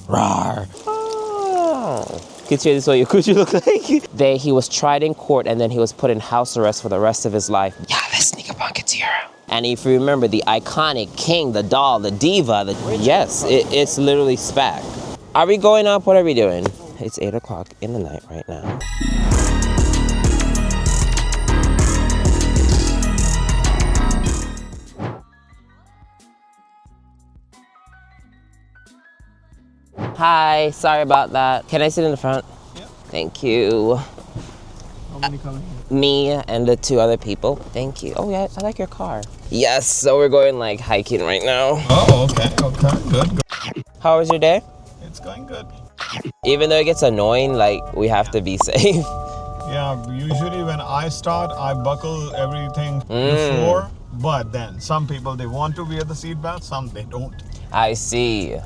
Rawr. Oh. Can you see this what your coochie look like? He was tried in court and then he was put in house arrest for the rest of his life. Yeah, let's sneak up on Katsura. And if you remember the iconic king, the doll, the diva, yes, it's literally SPAC. Are we going up? What are we doing? It's 8 o'clock in the night right now. Hi, sorry about that. Can I sit in the front? Yeah. Thank you. How many coming here? Me and the 2 other people. Thank you. Oh yeah, I like your car. Yes, so we're going like hiking right now. Oh, okay, good. How was your day? It's going good. Even though it gets annoying, like we have to be safe. Yeah, usually when I start, I buckle everything before, but then some people, they want to wear the seatbelt, some they don't. I see.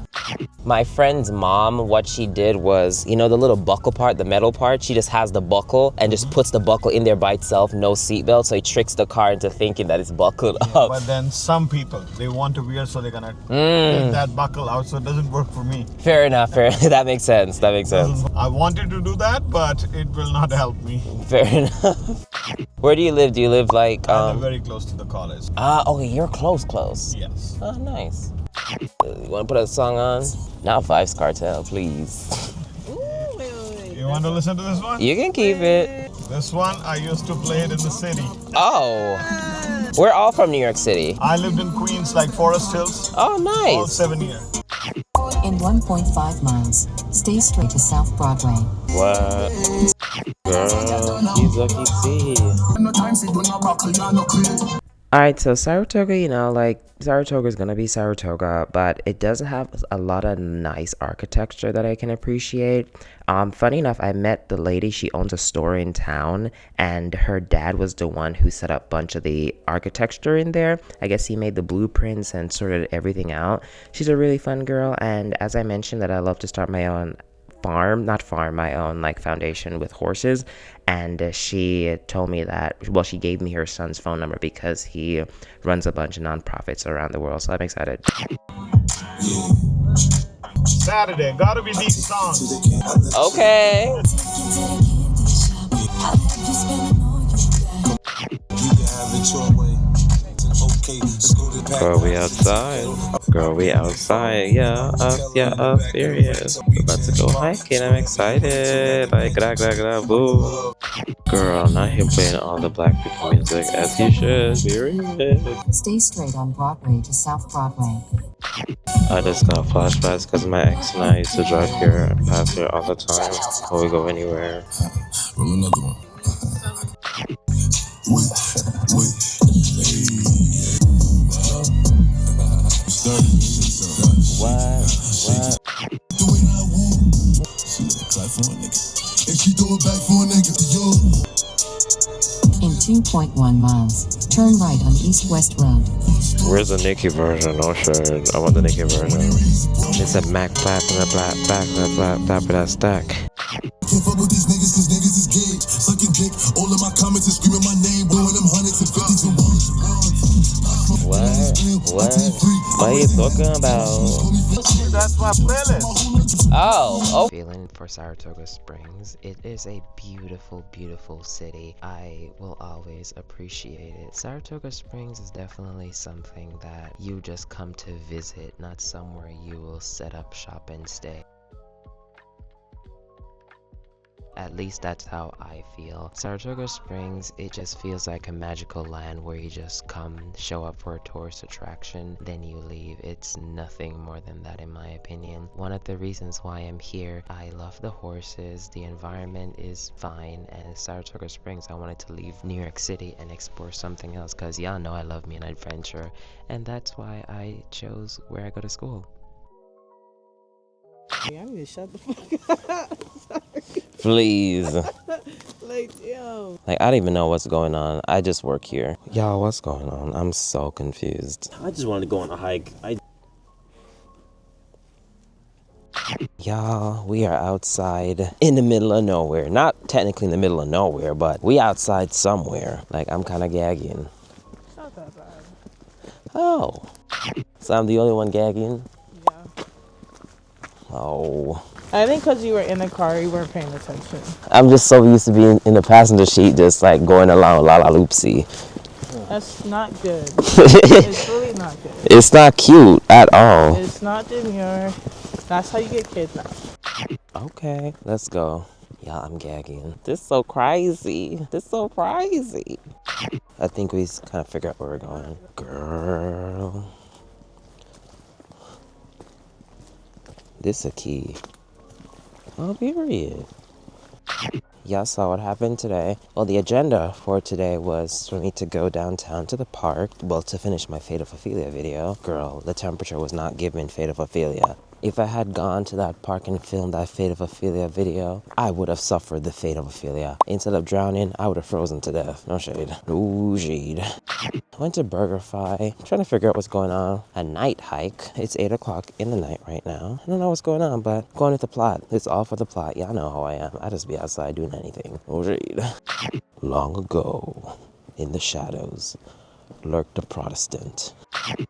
My friend's mom, what she did was, you know the little buckle part, the metal part, she just has the buckle and just puts the buckle in there by itself, no seatbelt, so it tricks the car into thinking that it's buckled up. But then some people, they want to wear, so they're gonna take that buckle out, so it doesn't work for me. Fair enough, that makes sense, I wanted to do that, but it will not help me. Fair enough. Where do you live? Do you live like... I live very close to the college. Okay, you're close. Yes. Oh, nice. You want to put a song on? Not Vibes Cartel, please. You want to listen to this one? You can keep it. This one, I used to play it in the city. Oh. We're all from New York City. I lived in Queens, like Forest Hills. Oh, nice. All 7 years. In 1.5 miles, stay straight to South Broadway. What? Girl, he's lucky see. Alright, so Saratoga, you know, like, Saratoga is gonna be Saratoga, but it does have a lot of nice architecture that I can appreciate. Funny enough, I met the lady, she owns a store in town, and her dad was the one who set up a bunch of the architecture in there. I guess he made the blueprints and sorted everything out. She's a really fun girl, and as I mentioned that I love to start my own my own like foundation with horses, and she told me that, well, she gave me her son's phone number because he runs a bunch of nonprofits around the world, so I'm excited. Saturday, gotta be these songs. Okay. Girl, we outside. Yeah, us, serious. We're about to go hiking. I'm excited. Like, boo. Girl, not here playing all the black people music as you should. Period. Stay straight on Broadway to South Broadway. I just got flashbacks because my ex and I used to drive here and pass here all the time before we go anywhere. Roll another one. What? In 2.1 miles, turn right on East West Road. Where's the Nicki version? Oh shit, I want the Nicki version. It's a Mac clap and a black back and a black tap of that stack. Can't fuck with these niggas cause niggas is gay. Sucking dick, all of my comments and screaming my name, blowing them hundreds and fifties and ones. What? What are you talking about? That's my playlist. Oh. Feeling for Saratoga Springs. It is a beautiful, beautiful city. I will always appreciate it. Saratoga Springs is definitely something that you just come to visit, not somewhere you will set up shop and stay. At least that's how I feel. Saratoga Springs, it just feels like a magical land where you just come, show up for a tourist attraction, then you leave. It's nothing more than that in my opinion. One of the reasons why I'm here, I love the horses, the environment is fine, and Saratoga Springs, I wanted to leave New York City and explore something else because y'all know I love me an adventure, and that's why I chose where I go to school. I need to shut the fuck up. Sorry. Please. Like, yo. Like, I don't even know what's going on. I just work here. Y'all, what's going on? I'm so confused. I just wanted to go on a hike. Y'all, we are outside in the middle of nowhere. Not technically in the middle of nowhere, but we outside somewhere. Like, I'm kind of gagging. Shut up, bad. Oh. So I'm the only one gagging? Oh. I think because you were in the car, you weren't paying attention. I'm just so used to being in the passenger seat, just like going along la la loopsy. That's not good. It's really not good. It's not cute at all. It's not demure. That's how you get kidnapped. Okay, let's go. Yeah, I'm gagging. This is so crazy. This is so crazy. I think we kind of figure out where we're going. Girl. This a key. Oh, period. Y'all saw what happened today. Well, the agenda for today was for me to go downtown to the park, well, to finish my Fate of Ophelia video. Girl, the temperature was not giving Fate of Ophelia. If I had gone to that park and filmed that Fate of Ophelia video, I would have suffered the fate of Ophelia. Instead of drowning, I would have frozen to death. No shade. No shade. Went to BurgerFi, trying to figure out what's going on. A night hike. It's 8 o'clock in the night right now. I don't know what's going on, but going with the plot. It's all for the plot. Y'all know how I am. I just be outside doing anything. No shade. Long ago, in the shadows, lurked a Protestant.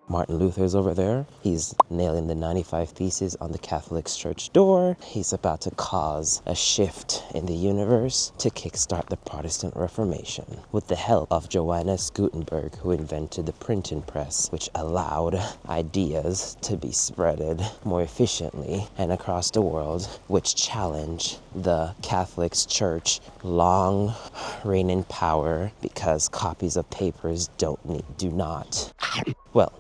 Martin Luther's over there. He's nailing the 95 Theses on the Catholic Church door. He's about to cause a shift in the universe to kickstart the Protestant Reformation with the help of Johannes Gutenberg, who invented the printing press, which allowed ideas to be spreaded more efficiently and across the world, which challenged the Catholic Church long reigning power because copies of papers do not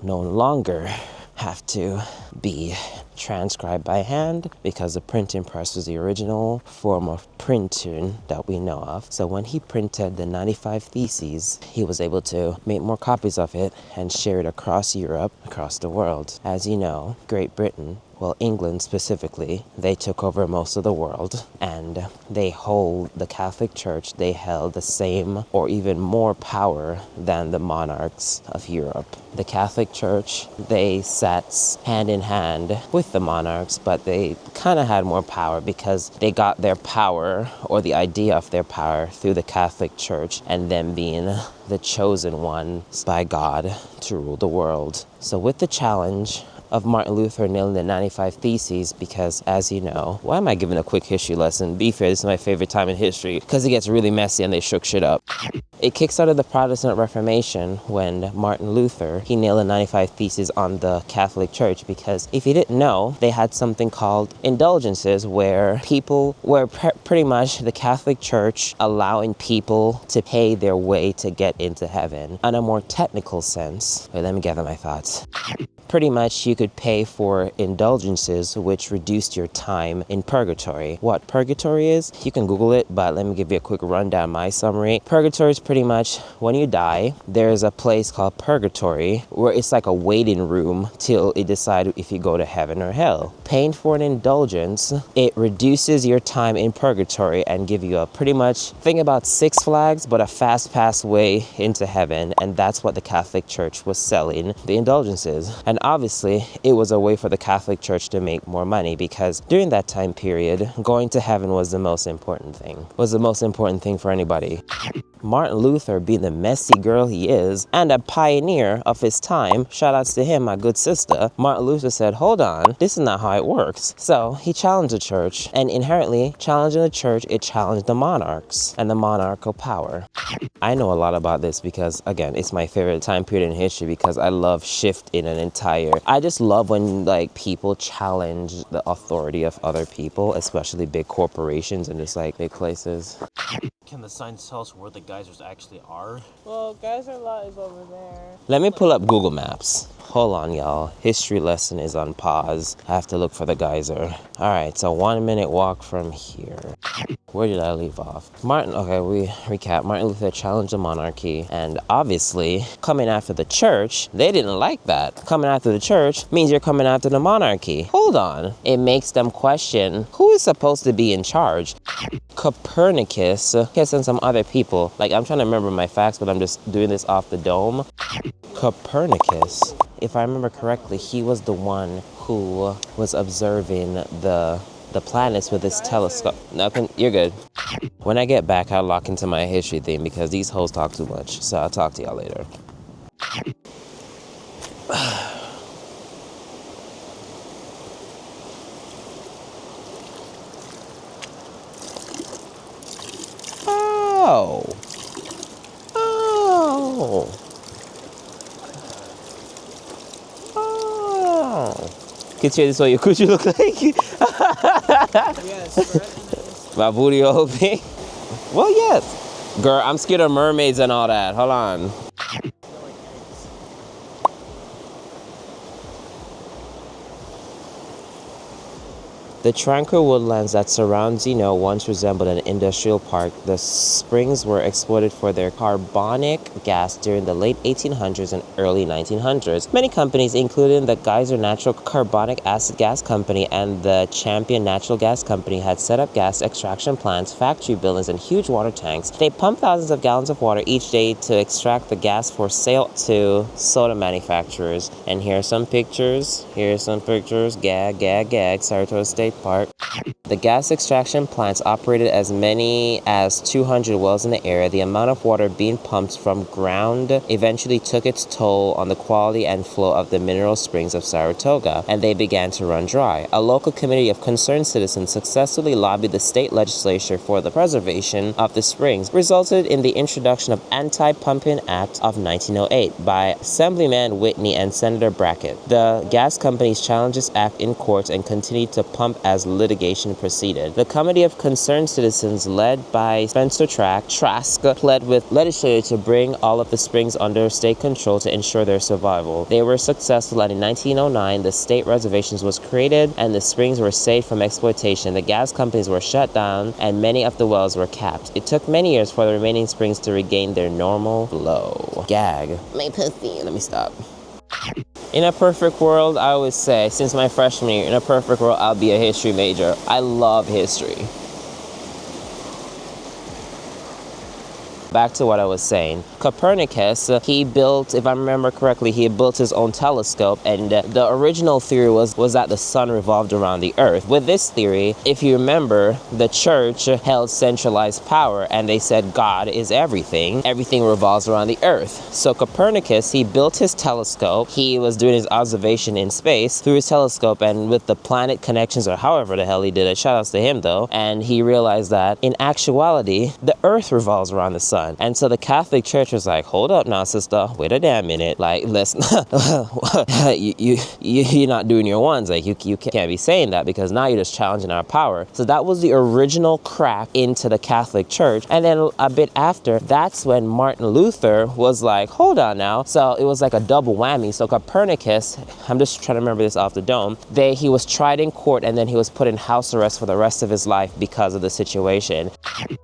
no longer have to be transcribed by hand because the printing press was the original form of printing that we know of. So when he printed the 95 Theses, he was able to make more copies of it and share it across Europe, across the world. As you know, Great Britain, well, England specifically, they took over most of the world, and they hold the Catholic Church, they held the same or even more power than the monarchs of Europe. The Catholic Church, they sat hand in hand with the monarchs, but they kind of had more power because they got their power, or the idea of their power, through the Catholic Church and them being the chosen ones by God to rule the world. So with the challenge of Martin Luther nailing the 95 Theses, because as you know, why am I giving a quick history lesson? Be fair, this is my favorite time in history because it gets really messy and they shook shit up. It kickstarted the Protestant Reformation when Martin Luther, he nailed the 95 Theses on the Catholic Church, because if you didn't know, they had something called indulgences where pretty much the Catholic Church allowing people to pay their way to get into heaven. On a more technical sense, wait, let me gather my thoughts. Pretty much you could pay for indulgences which reduced your time in purgatory. What purgatory is, you can Google it, but let me give you a quick rundown, my summary. Purgatory is pretty much when you die, there's a place called purgatory where it's like a waiting room till it decides if you go to heaven or hell. Paying for an indulgence, it reduces your time in purgatory and give you a pretty much, think about Six Flags, but a fast pass way into heaven, and that's what the Catholic Church was selling, the indulgences. And obviously, it was a way for the Catholic Church to make more money because during that time period, going to heaven was the most important thing. Was the most important thing for anybody. Martin Luther, being the messy girl he is, and a pioneer of his time, shout outs to him, my good sister, Martin Luther said, hold on, this is not how it works. So he challenged the church, and inherently challenging the church, it challenged the monarchs and the monarchical power. I know a lot about this because, again, it's my favorite time period in history because I love shift in an entire, I just love when like people challenge the authority of other people, especially big corporations and just like big places. Can the signs tell us where the geysers actually are? Well, Geyser Lot is over there. Let me pull up Google Maps. Hold on, y'all. History lesson is on pause. I have to look for the geyser. All right, so 1 minute walk from here. Where did I leave off? Okay, we recap. Martin Luther challenged the monarchy, and obviously, coming after the church, they didn't like that. Coming after the church means you're coming after the monarchy. Hold on. It makes them question who is supposed to be in charge. Copernicus, yes, and some other people. Like, I'm trying to remember my facts, but I'm just doing this off the dome. Copernicus, if I remember correctly, he was the one who was observing the planets with his telescope. Nothing, you're good. When I get back, I'll lock into my history thing because these hoes talk too much. So I'll talk to y'all later. Oh. Oh. Oh. Could you this way? Could you look like? Yes, My booty open. Well, yes. Girl, I'm scared of mermaids and all that. Hold on. The tranquil woodlands that surround Zeno once resembled an industrial park. The springs were exploited for their carbonic gas during the late 1800s and early 1900s. Many companies, including the Geyser Natural Carbonic Acid Gas Company and the Champion Natural Gas Company, had set up gas extraction plants, factory buildings, and huge water tanks. They pumped thousands of gallons of water each day to extract the gas for sale to soda manufacturers. And here are some pictures. Gag, gag, gag. Saratoga State Park. The gas extraction plants operated as many as 200 wells in the area. The amount of water being pumped from ground eventually took its toll on the quality and flow of the mineral springs of Saratoga, and they began to run dry. A local committee of concerned citizens successfully lobbied the state legislature for the preservation of the springs, resulted in the introduction of Anti-Pumping Act of 1908 by Assemblyman Whitney and Senator Brackett. The gas companies challenged this act in court and continued to pump as litigation proceeded. The committee of concerned citizens, led by Spencer Trask, pled with legislators to bring all of the springs under state control to ensure their survival. They were successful, and in 1909, the state reservations was created and the springs were saved from exploitation. The gas companies were shut down and many of the wells were capped. It took many years for the remaining springs to regain their normal flow. Gag. My pussy. Let me stop. In a perfect world, I always say, since my freshman year, in a perfect world, I'll be a history major. I love history. Back to what I was saying. Copernicus, he built, if I remember correctly, he built his own telescope, and the original theory was that the sun revolved around the earth. With this theory, if you remember, the church held centralized power, and they said God is everything. Everything revolves around the earth. So Copernicus, he built his telescope. He was doing his observation in space through his telescope, and with the planet connections, or however the hell he did it, shout outs to him though, and he realized that in actuality, the earth revolves around the sun. And so the Catholic Church was like, hold up now, sister, wait a damn minute, like, listen, you're not doing your ones, like, you can't be saying that, because now you're just challenging our power. So that was the original crack into the Catholic Church. And then a bit after, that's when Martin Luther was like, hold on now. So it was like a double whammy. So Copernicus, I'm just trying to remember this off the dome, he was tried in court, and then he was put in house arrest for the rest of his life because of the situation.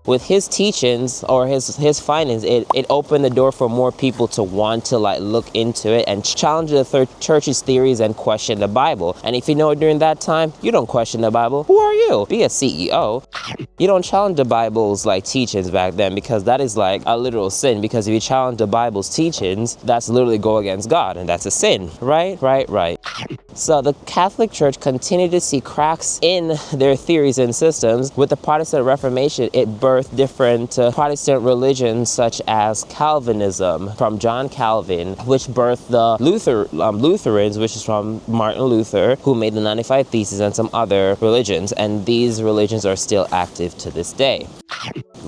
With his teachings, or his findings, it opened the door for more people to want to like look into it and challenge the church's theories and question the Bible. And if you know, during that time, you don't question the Bible. Who are you? Be a CEO. You don't challenge the Bible's like teachings back then, because that is like a literal sin. Because if you challenge the Bible's teachings, that's literally go against God, and that's a sin. Right. So the Catholic Church continued to see cracks in their theories and systems. With the Protestant Reformation, it birthed different Protestant religions, such as Calvinism from John Calvin, which birthed the Lutherans, which is from Martin Luther, who made the 95 Theses, and some other religions. And these religions are still active to this day.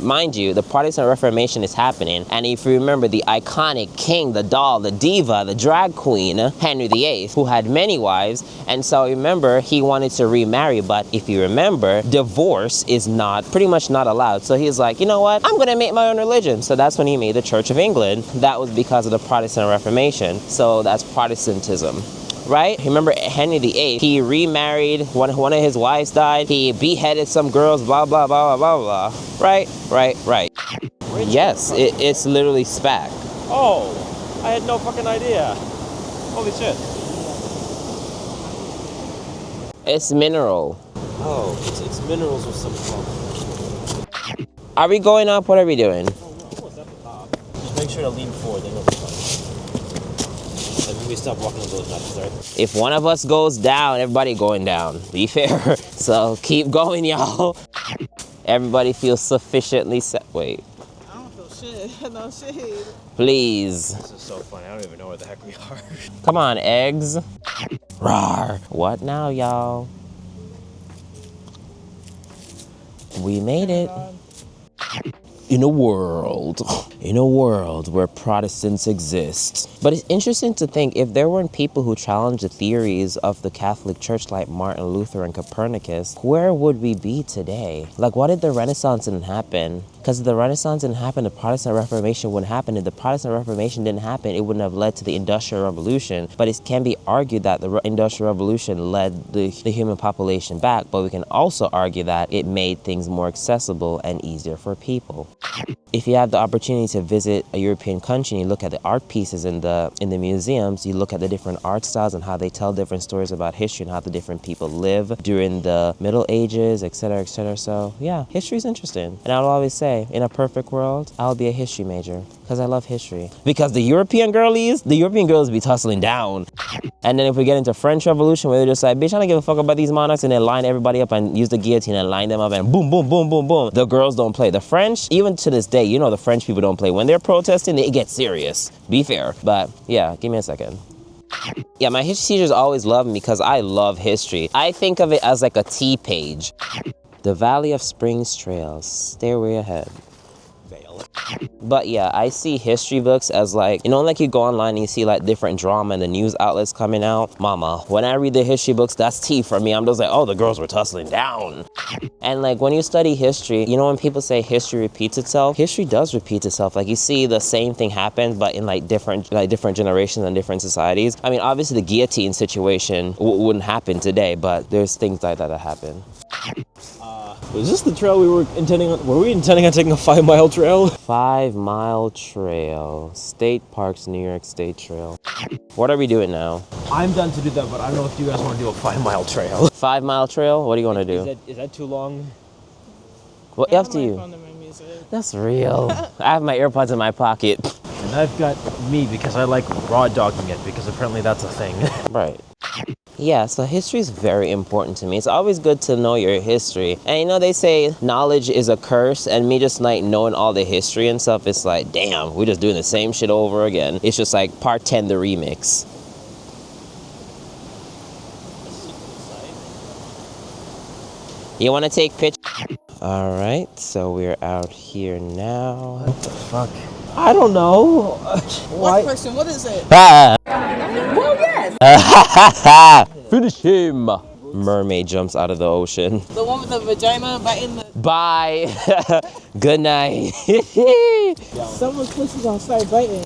Mind you, the Protestant Reformation is happening, and if you remember, the iconic king, the doll, the diva, the drag queen, Henry VIII, who had many wives, and so remember, he wanted to remarry, but if you remember, divorce is pretty much not allowed. So he's like, you know what, I'm gonna make my own religion. So that's when he made the Church of England. That was because of the Protestant Reformation. So that's Protestantism. Right? Remember Henry VIII, he remarried, one of his wives died, he beheaded some girls, blah, blah, blah, blah, blah, blah. Right. Yes, it's literally SPAC. Oh, I had no fucking idea. Holy shit. It's mineral. Oh, it's minerals with some. Are we going up? What are we doing? Almost at the top. Just make sure to lean forward, then it'll be fine. We stop walking on those nuts, right? If one of us goes down, everybody going down. Be fair. So keep going, y'all. Everybody feels sufficiently set. Wait. I don't feel shit. No shade. Please. This is so funny. I don't even know where the heck we are. Come on, eggs. Rawr. What now, y'all? We made it. in a world where Protestants exist. But it's interesting to think, if there weren't people who challenged the theories of the Catholic Church like Martin Luther and Copernicus, where would we be today? Like, why did the Renaissance didn't happen? Because if the Renaissance didn't happen, the Protestant Reformation wouldn't happen. If the Protestant Reformation didn't happen, it wouldn't have led to the Industrial Revolution. But it can be argued that the Industrial Revolution led the human population back, but we can also argue that it made things more accessible and easier for people. If you have the opportunity to visit a European country and you look at the art pieces in the museums, you look at the different art styles and how they tell different stories about history and how the different people live during the Middle Ages, etc., etc. So yeah, history is interesting. And I'll always say, in a perfect world, I'll be a history major because I love history. Because the European girls be tussling down. And then if we get into French Revolution, where they're just like, bitch, I don't give a fuck about these monarchs, and they line everybody up and use the guillotine and line them up and boom, boom, boom, boom, boom. The girls don't play. The French, even to this day, you know, the French people don't play. When they're protesting, they get serious. Be fair. But yeah, give me a second. Yeah, my history teachers always love me because I love history. I think of it as like a T page. The Valley of Springs Trails, stairway ahead. But yeah, I see history books as like, you know, like you go online and you see like different drama and the news outlets coming out. Mama, when I read the history books, that's tea for me. I'm just like, oh, the girls were tussling down. And like when you study history, you know, when people say history repeats itself, history does repeat itself. Like you see the same thing happen, but in like different generations and different societies. I mean, obviously the guillotine situation wouldn't happen today, but there's things like that happen. Was this the trail we were intending on? Were we intending on taking a 5-mile trail? 5-mile trail. State Parks, New York State Trail. What are we doing now? I'm done to do that, but I don't know if you guys want to do a 5-mile trail. 5-mile trail? What do you want to do? Is that too long? Well, up to you. That's real. I have my AirPods in my pocket. And I've got me because I like raw dogging it, because apparently that's a thing. Right. Yeah, so history is very important to me. It's always good to know your history. And you know, they say knowledge is a curse, and me just like knowing all the history and stuff, it's like, damn, we're just doing the same shit over again. It's just like part 10, the remix. You want to take pictures? All right, so we're out here now. What the fuck? I don't know. What question? What is it? Ah! Well, yes. Finish him. Mermaid jumps out of the ocean. The one with the vagina biting the... Bye. Good night. Someone's pussy's gonna start biting.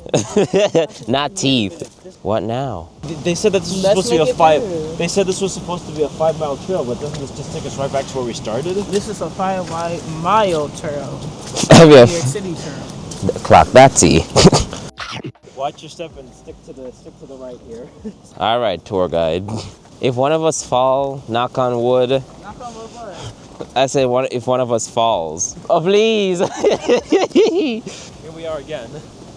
Not teeth. What now? They said that this was Let's supposed to be make a it 5. better. They said this was supposed to be a 5-mile trail, but doesn't this just take us right back to where we started? This is a 5-mile trail. New New York City trail. Clock that T. Watch your step and stick to the right here. All right, tour guide. If one of us fall, knock on wood. Knock on wood what? I said, if one of us falls. Oh, please. Here we are again.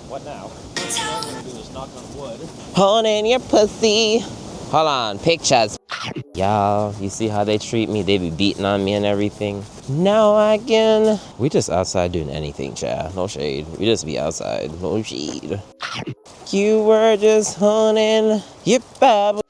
What now? What we're gonna do is knock on wood. Holding your pussy. Hold on, pictures. Y'all, you see how they treat me? They be beating on me and everything. Now again. We just outside doing anything, child. No shade. We just be outside. No shade. You were just holding your bubble.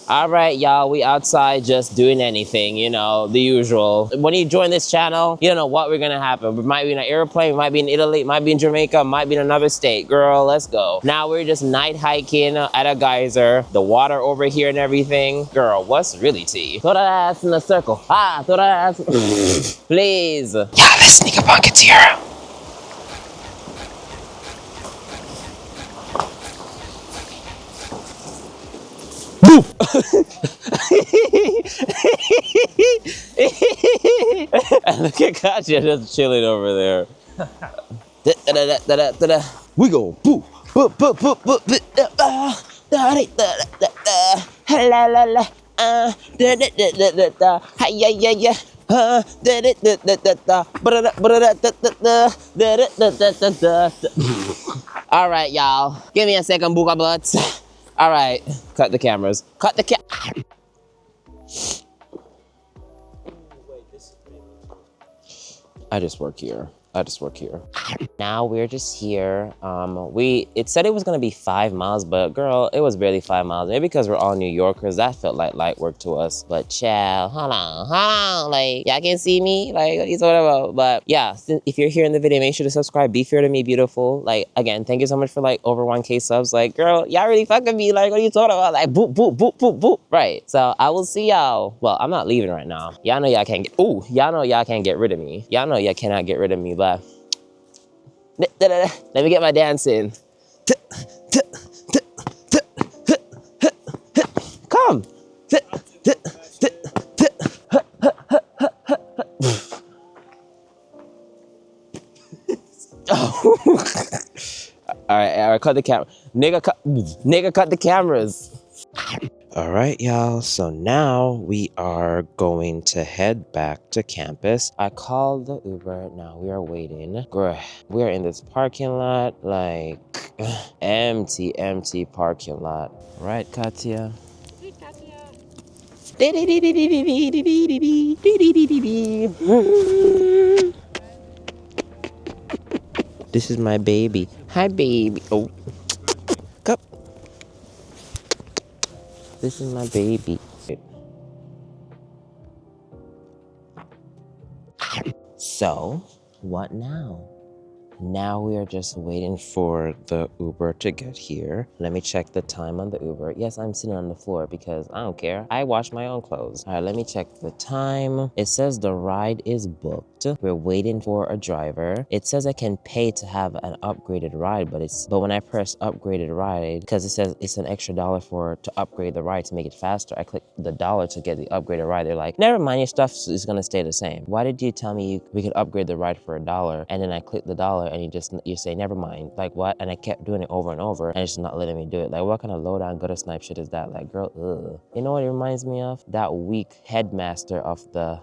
All right, y'all, we outside just doing anything, you know, the usual. When you join this channel, you don't know what we're gonna happen. We might be in an airplane, we might be in Italy, might be in Jamaica, might be in another state. Girl, let's go. Now we're just night hiking at a geyser, the water over here and everything. Girl, what's really tea? Throw that ass in a circle. Ah, throw that ass. Please. Yeah, let's sneak up on Katira. And look at Katya just chilling over there. We go boo boo boo boo boo la la la all right, y'all. Give me a second, booga butts. All right, cut the cameras. Cut the I just work here. I just work here. Now we're just here. It said it was gonna be 5 miles, but girl, it was barely 5 miles. Maybe because we're all New Yorkers, that felt like light work to us. But child, hold on, like y'all can see me, like what you talking about? But yeah, if you're here in the video, make sure to subscribe. Be fair to me, beautiful. Like again, thank you so much for like over 1K subs. Like girl, y'all really fucking me. Like what are you talking about? Like boop boop boop boop boop. Right. So I will see y'all. Well, I'm not leaving right now. Y'all know y'all can't get. Ooh, y'all know y'all can't get rid of me. Y'all know y'all cannot get rid of me. But let me get my dance in. Come. All right, cut the camera. Nigga, cut the cameras. All right, y'all. So now we are going to head back to campus. I called the Uber. Now we are waiting. Girl, we are in this parking lot, like empty parking lot. Right, Katya? Hey, Katya. This is my baby. Hi, baby. Oh, cup. This is my baby. So, what now? Now we are just waiting for the Uber to get here. Let me check the time on the Uber. Yes, I'm sitting on the floor because I don't care. I wash my own clothes. All right, let me check the time. It says the ride is booked. We're waiting for a driver. It says I can pay to have an upgraded ride, but when I press upgraded ride, because it says it's an extra $1 to upgrade the ride to make it faster, I click the $1 to get the upgraded ride. They're like, never mind, your stuff is gonna stay the same. Why did you tell me we could upgrade the ride for $1? And then I click the $1 and you say, never mind. Like what? And I kept doing it over and over and it's just not letting me do it. Like what kind of low down gutter snipe shit is that? Like girl, ugh. You know what it reminds me of? That weak headmaster of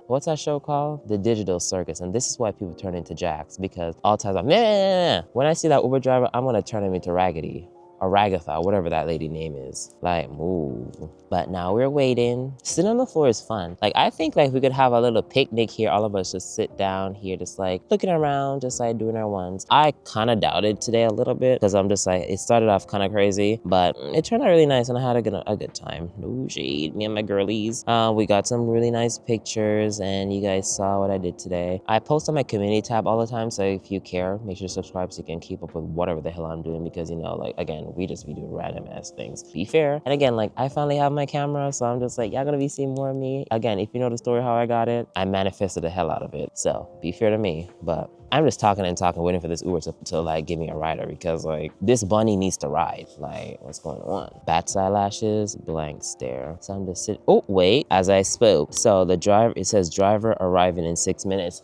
what's that show called? The Digital Circus. And this is why people turn into jacks, because all the times I'm, nah. When I see that Uber driver, I'm gonna turn him into Raggedy. Or Ragatha, whatever that lady name is. Like, move. But now we're waiting. Sitting on the floor is fun. Like, I think like we could have a little picnic here. All of us just sit down here, just like looking around, just like doing our ones. I kind of doubted today a little bit because I'm just like, it started off kind of crazy, but it turned out really nice and I had a good time. No shade, me and my girlies. We got some really nice pictures and you guys saw what I did today. I post on my community tab all the time, so if you care, make sure to subscribe so you can keep up with whatever the hell I'm doing, because you know, like, again, we just be doing random ass things. Be fair. And again, like, I finally have my camera, so I'm just like, y'all gonna be seeing more of me. Again, if you know the story how I got it, I manifested the hell out of it. So be fair to me. But I'm just talking, waiting for this Uber to like give me a rider, because like this bunny needs to ride. Like, what's going on? Bat's eyelashes, blank stare. So I'm just sitting. Oh, wait, as I spoke. So the driver, it says driver arriving in 6 minutes.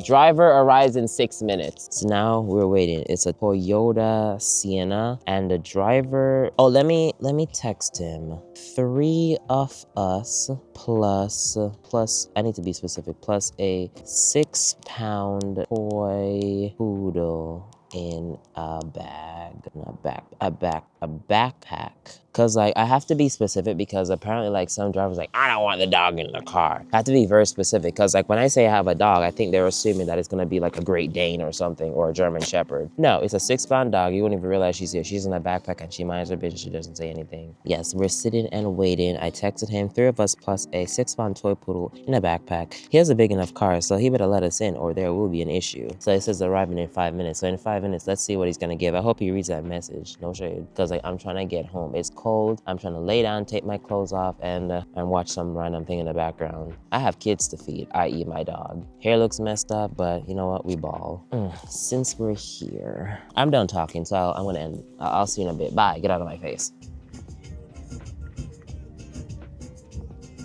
Driver arrives in 6 minutes. So now we're waiting. It's a Toyota Sienna and the driver, oh, let me text him. 3 of us plus, I need to be specific, plus a 6-pound toy poodle in a bag, a backpack. Cause like I have to be specific, because apparently like some drivers like, I don't want the dog in the car. I have to be very specific, cause like when I say I have a dog, I think they're assuming that it's gonna be like a Great Dane or something, or a German Shepherd. No, it's a 6-pound dog. You wouldn't even realize she's here. She's in a backpack and she minds her business. She doesn't say anything. Yes, we're sitting and waiting. I texted him, 3 of us plus a 6-pound toy poodle in a backpack. He has a big enough car, so he better let us in or there will be an issue. So it says arriving in 5 minutes. So in 5 minutes, let's see what he's gonna give. I hope he reads that message. No shade, cause like I'm trying to get home. It's cold. I'm trying to lay down, take my clothes off, and watch some random thing in the background. I have kids to feed, i.e. my dog. Hair looks messed up, but you know what? We ball. Since we're here, I'm done talking, so I'm gonna end. I'll see you in a bit. Bye. Get out of my face.